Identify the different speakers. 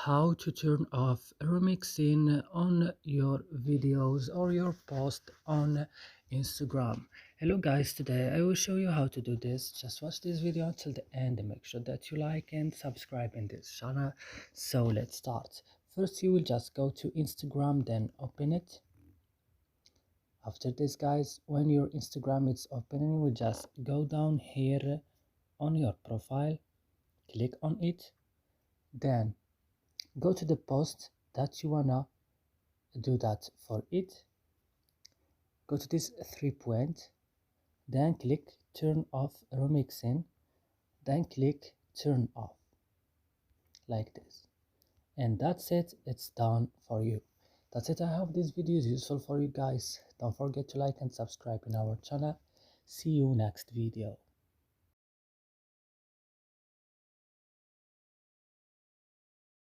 Speaker 1: how to turn off remixing on your videos or your post on Instagram. Hello guys, today I will show you how to do this. Just watch this video until the end and make sure that you like and subscribe in this channel. So let's start. First you will just go to Instagram, then open it. After this guys, when your Instagram is open, you will just go down here on your profile, click on it, then go to the post that you wanna do that for it. Go to this 3 point, then click turn off remixing, then click turn off like this, and that's it. It's done for you. That's it. I hope this video is useful for you guys. Don't forget to like and subscribe in our channel. See you next video.